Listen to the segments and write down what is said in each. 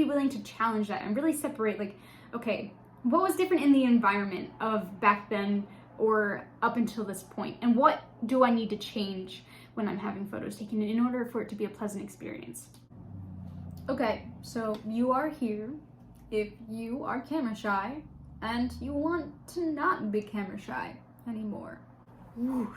willing to challenge that and really separate, like, okay, what was different in the environment of back then or up until this point, and what do I need to change when I'm having photos taken in order for it to be a pleasant experience? Okay, so you are here if you are camera shy and you want to not be camera shy anymore. Whoosh.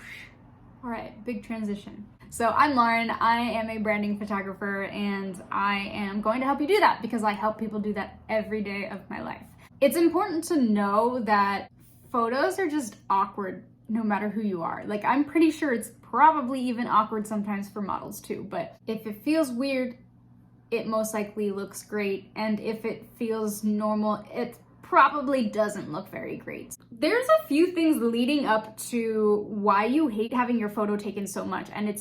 All right, big transition. So I'm Lauren, I am a branding photographer, and I am going to help you do that because I help people do that every day of my life. It's important to know that photos are just awkward no matter who you are. Like, I'm pretty sure it's probably even awkward sometimes for models too, but if it feels weird, it most likely looks great, and if it feels normal, it probably doesn't look very great. There's a few things leading up to why you hate having your photo taken so much, and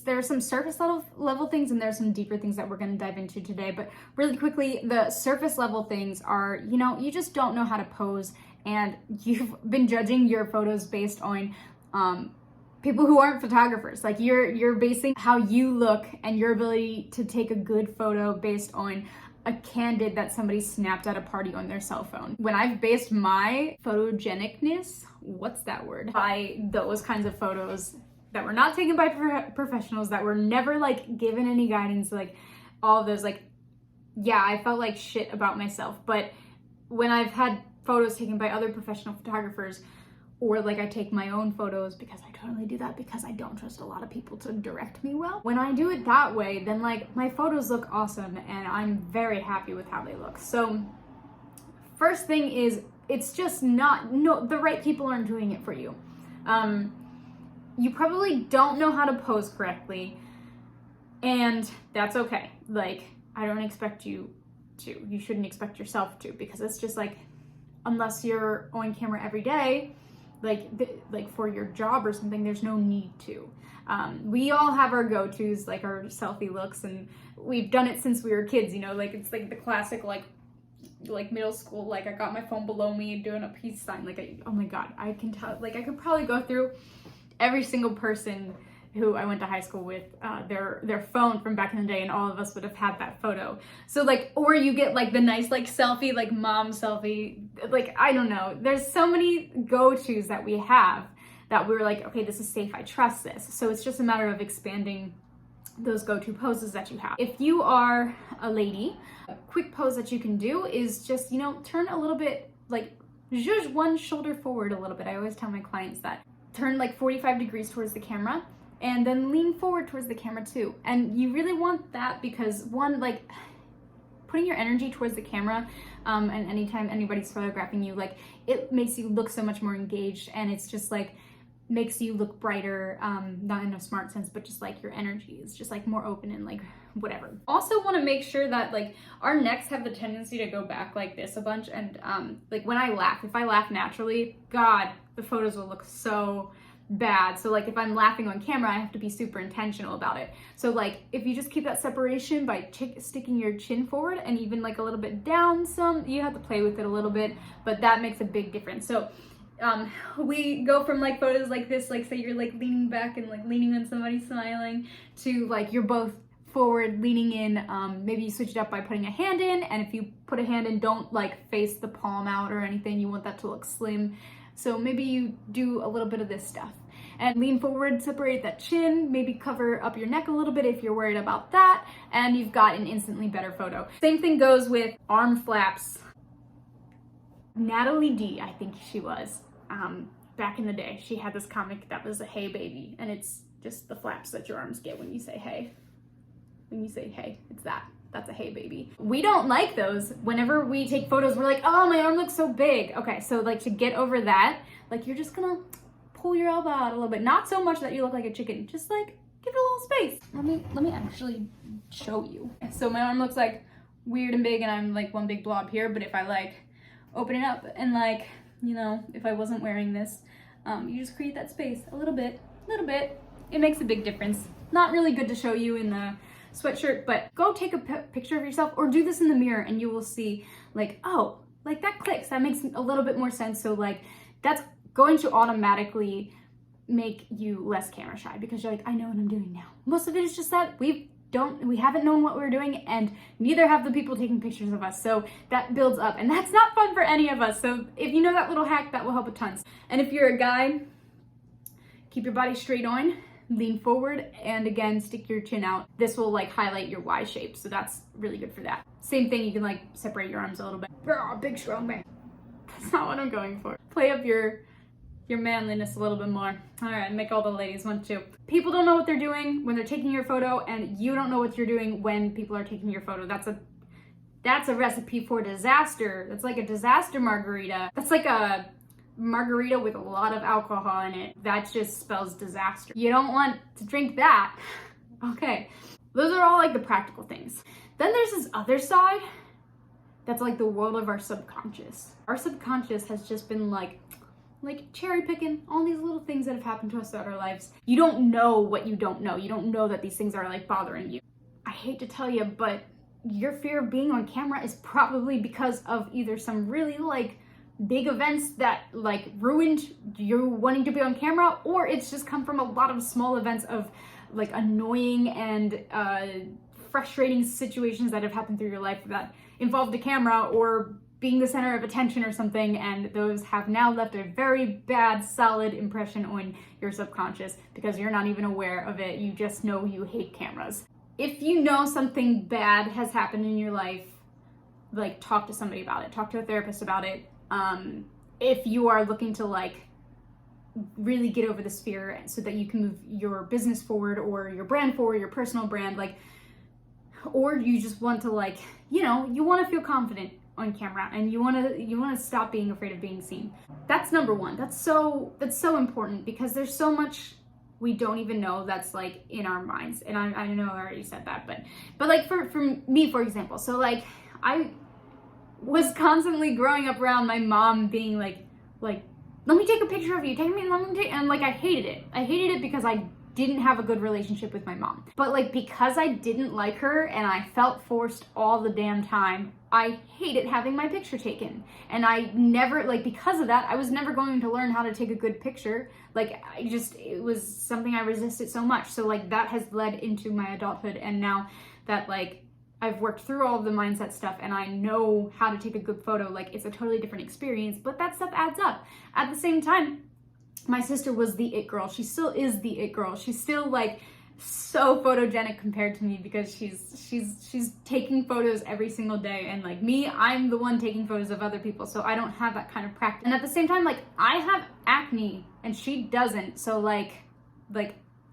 there's some surface level things and there's some deeper things that we're going to dive into today. But really quickly, the surface level things are, you just don't know how to pose, and you've been judging your photos based on people who aren't photographers. Like, you're basing how you look and your ability to take a good photo based on a candid that somebody snapped at a party on their cell phone. When I've based my photogenicness, what's that word, by those kinds of photos that were not taken by professionals, that were never like given any guidance, like all of those, like, yeah, I felt like shit about myself. But when I've had photos taken by other professional photographers, or like I take my own photos, because I totally do that because I don't trust a lot of people to direct me well. When I do it that way, then like my photos look awesome and I'm very happy with how they look. So first thing is, it's just the right people aren't doing it for you. You probably don't know how to pose correctly, and that's okay. Like, I don't expect you to. You shouldn't expect yourself to, because it's just like, unless you're on camera every day, like for your job or something, there's no need to. We all have our go-tos, like our selfie looks, and we've done it since we were kids, like it's like the classic, like middle school, like I got my phone below me doing a peace sign. Like, oh my God, I can tell, like I could probably go through every single person who I went to high school with, their phone from back in the day, and all of us would have had that photo. So like, or you get like the nice like selfie, like mom selfie, like, I don't know. There's so many go-tos that we have that we're like, okay, this is safe, I trust this. So it's just a matter of expanding those go-to poses that you have. If you are a lady, a quick pose that you can do is just, turn a little bit, like zhuzh one shoulder forward a little bit. I always tell my clients that. Turn like 45 degrees towards the camera, and then lean forward towards the camera too. And you really want that because, one, like putting your energy towards the camera, and anytime anybody's photographing you, like it makes you look so much more engaged, and it's just like makes you look brighter, not in a smart sense, but just like your energy is just like more open and like whatever. Also want to make sure that like our necks have the tendency to go back like this a bunch, and like when I laugh, if I laugh naturally, God, the photos will look so bad. So like if I'm laughing on camera, I have to be super intentional about it. So like if you just keep that separation by sticking your chin forward and even like a little bit down some, you have to play with it a little bit, but that makes a big difference. So we go from like photos like this, like say you're like leaning back and like leaning on somebody smiling, to like you're both forward leaning in. Maybe you switch it up by putting a hand in, and if you put a hand in, don't like face the palm out or anything. You want that to look slim. So maybe you do a little bit of this stuff and lean forward, separate that chin, maybe cover up your neck a little bit if you're worried about that, and you've got an instantly better photo. Same thing goes with arm flaps. Natalie D, I think she was, back in the day, she had this comic that was a hey baby, and it's just the flaps that your arms get when you say hey. When you say hey, it's that's a hey baby. We don't like those. Whenever we take photos, we're like, oh, my arm looks so big. Okay, so like to get over that, like you're just gonna pull your elbow out a little bit. Not so much that you look like a chicken, just like give it a little space. Let me actually show you. So my arm looks like weird and big, and I'm like one big blob here, but if I like open it up and like, if I wasn't wearing this, you just create that space a little bit. It makes a big difference. Not really good to show you in the sweatshirt, but go take a picture of yourself or do this in the mirror, and you will see like, oh, like that clicks, that makes a little bit more sense. So like that's going to automatically make you less camera shy, because you're like, I know what I'm doing now. Most of it is just that we've we haven't known what we're doing, and neither have the people taking pictures of us. So that builds up, and that's not fun for any of us. So if you know that little hack, that will help a ton. And if you're a guy, keep your body straight on, lean forward, and again, stick your chin out. This will like highlight your Y shape, so that's really good for that. Same thing, you can like separate your arms a little bit. Big strong man. That's not what I'm going for. Play up your manliness a little bit more. All right, make all the ladies want to. People don't know what they're doing when they're taking your photo, and you don't know what you're doing when people are taking your photo. That's a recipe for disaster. That's like a disaster margarita. That's like a margarita with a lot of alcohol in it. That just spells disaster. You don't want to drink that. Okay, those are all like the practical things. Then there's this other side that's like the world of our subconscious. Our subconscious has just been like cherry picking all these little things that have happened to us throughout our lives. You don't know what you don't know. You don't know that these things are like bothering you. I hate to tell you, but your fear of being on camera is probably because of either some really like big events that like ruined you wanting to be on camera, or it's just come from a lot of small events of like annoying and frustrating situations that have happened through your life that involved a camera or being the center of attention or something, and those have now left a very bad, solid impression on your subconscious because you're not even aware of it. You just know you hate cameras. If you know something bad has happened in your life, like talk to somebody about it. Talk to a therapist about it. If you are looking to like really get over this fear so that you can move your business forward or your brand forward, your personal brand, like, or you just want to like, you know, you want to feel confident on camera and you want to stop being afraid of being seen. That's number one. That's so important because there's so much we don't even know that's like in our minds. And I know I already said that, but like for me, for example, so like I was constantly growing up around my mom being like, let me take a picture of you, and like I hated it. I hated it because I didn't have a good relationship with my mom. But like because I didn't like her and I felt forced all the damn time, I hated having my picture taken. And I never, like because of that, I was never going to learn how to take a good picture. Like it was something I resisted so much. So like that has led into my adulthood, and now that like I've worked through all of the mindset stuff and I know how to take a good photo, like it's a totally different experience, but that stuff adds up. At the same time, my sister was the it girl. She still is the it girl. She's still like so photogenic compared to me because she's taking photos every single day, and like me, I'm the one taking photos of other people, so I don't have that kind of practice. And at the same time, like I have acne and she doesn't, so like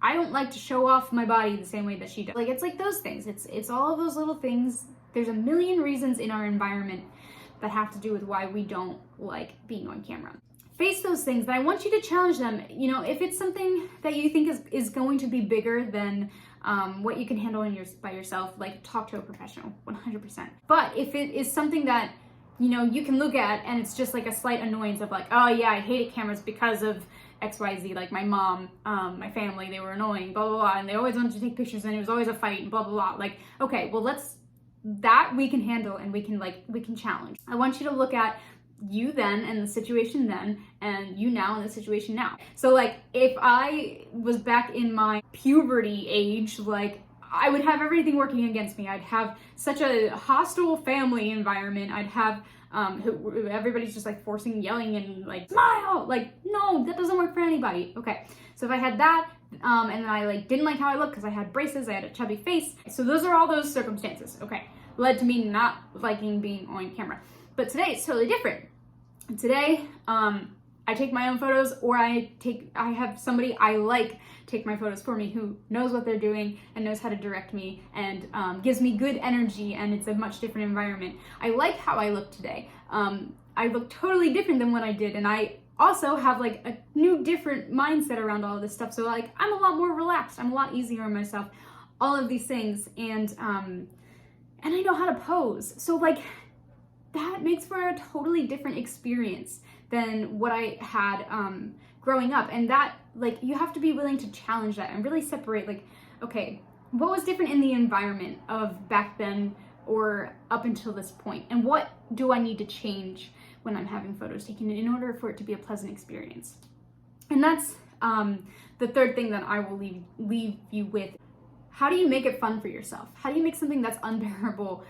I don't like to show off my body the same way that she does. Like it's like those things. It's all of those little things. There's a million reasons in our environment that have to do with why we don't like being on camera. Face those things, but I want you to challenge them. You know, if it's something that you think is going to be bigger than what you can handle by yourself, like talk to a professional, 100%. But if it is something that, you know, you can look at and it's just like a slight annoyance of like, oh yeah, I hated cameras because of XYZ, like my mom, my family, they were annoying, blah, blah, blah, and they always wanted to take pictures and it was always a fight and blah, blah, blah. Like, okay, well that we can handle and we can challenge. I want you to look at you then and the situation then and you now and the situation now. So like if I was back in my puberty age, like I would have everything working against me. I'd have such a hostile family environment. I'd have everybody's just like forcing, yelling and like smile. Like no, that doesn't work for anybody. Okay, so if I had that and then I like didn't like how I looked because I had braces, I had a chubby face. So those are all those circumstances, okay, led to me not liking being on camera. But today it's totally different. Today, I take my own photos, or I have somebody I like take my photos for me who knows what they're doing and knows how to direct me and gives me good energy, and it's a much different environment. I like how I look today. I look totally different than what I did, and I also have like a new different mindset around all of this stuff. So like I'm a lot more relaxed. I'm a lot easier on myself. All of these things, and I know how to pose. So like that makes for a totally different experience than what I had growing up. And that, like, you have to be willing to challenge that and really separate, like, okay, what was different in the environment of back then or up until this point? And what do I need to change when I'm having photos taken in order for it to be a pleasant experience? And that's the third thing that I will leave you with. how do you make it fun for yourself? How do you make something that's unbearable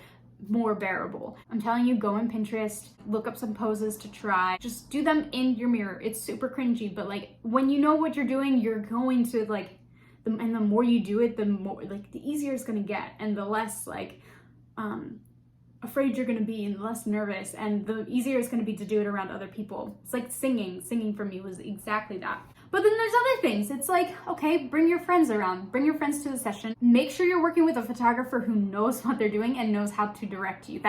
more bearable? I'm telling you, go on Pinterest, look up some poses to try, just do them in your mirror. It's super cringy, but like when you know what you're doing, you're going to like, and the more you do it, the more like the easier it's gonna get, and the less like afraid you're gonna be, and the less nervous, and the easier it's gonna be to do it around other people. It's like singing for me was exactly that. But then there's other things. It's like, okay, bring your friends around, bring your friends to the session. Make sure you're working with a photographer who knows what they're doing and knows how to direct you.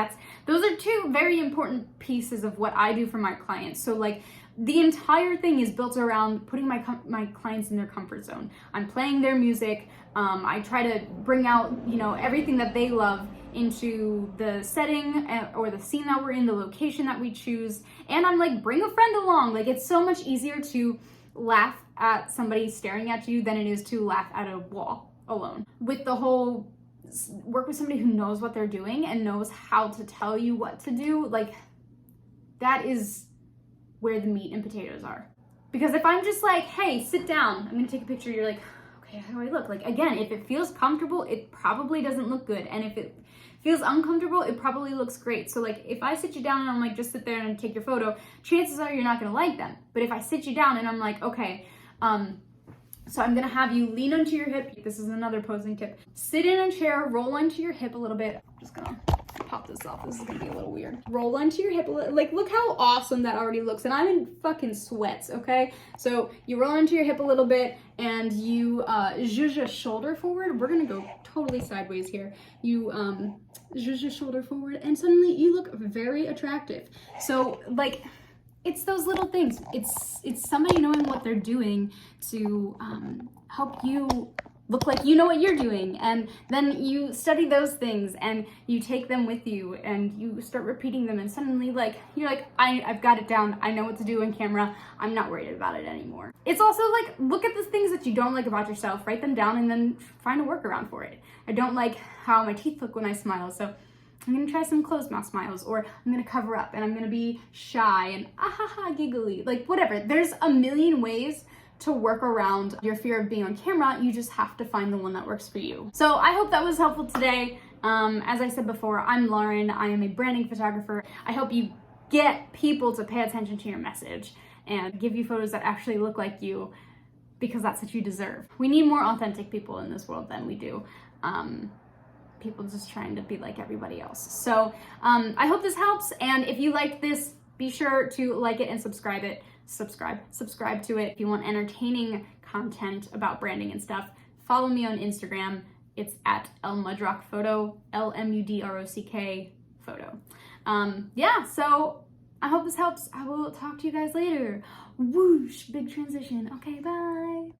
Those are two very important pieces of what I do for my clients. So like the entire thing is built around putting my clients in their comfort zone. I'm playing their music. I try to bring out, you know, everything that they love into the setting or the scene that we're in, the location that we choose. And I'm like, bring a friend along. Like it's so much easier to laugh at somebody staring at you than it is to laugh at a wall alone. With the whole work with somebody who knows what they're doing and knows how to tell you what to do, like that is where the meat and potatoes are. Because if I'm just like, hey, sit down, I'm gonna take a picture, you're like, okay, how do I look? Like again, if it feels comfortable, it probably doesn't look good. And if it feels uncomfortable, it probably looks great. So like if I sit you down and I'm like, just sit there and take your photo, chances are you're not gonna like them. But if I sit you down and I'm like, okay, so I'm gonna have you lean onto your hip. This is another posing tip. Sit in a chair, roll onto your hip a little bit. I'm just gonna pop this off. This is gonna be a little weird. Roll onto your hip a little, like look how awesome that already looks. And I'm in fucking sweats, okay? So you roll onto your hip a little bit and you zhuzh your shoulder forward. We're gonna go totally sideways here. You zhuzh your shoulder forward and suddenly you look very attractive. So like, it's those little things. It's somebody knowing what they're doing to help you look like you know what you're doing, and then you study those things and you take them with you and you start repeating them, and suddenly like you're like, I've got it down. I know what to do on camera. I'm not worried about it anymore. It's also like, look at the things that you don't like about yourself, write them down, and then find a workaround for it. I don't like how my teeth look when I smile, so I'm gonna try some closed mouth smiles, or I'm gonna cover up and I'm gonna be shy and giggly, like whatever. There's a million ways to work around your fear of being on camera. You just have to find the one that works for you. So I hope that was helpful today. As I said before, I'm Lauren. I am a branding photographer. I hope you get people to pay attention to your message and give you photos that actually look like you, because that's what you deserve. We need more authentic people in this world than we do. People just trying to be like everybody else. So I hope this helps. And if you liked this, be sure to like it and subscribe to it. If you want entertaining content about branding and stuff, follow me on Instagram. It's at lmudrock.photo, LMUDROCK photo. Yeah, so I hope this helps. I will talk to you guys later. Whoosh, big transition. Okay, bye.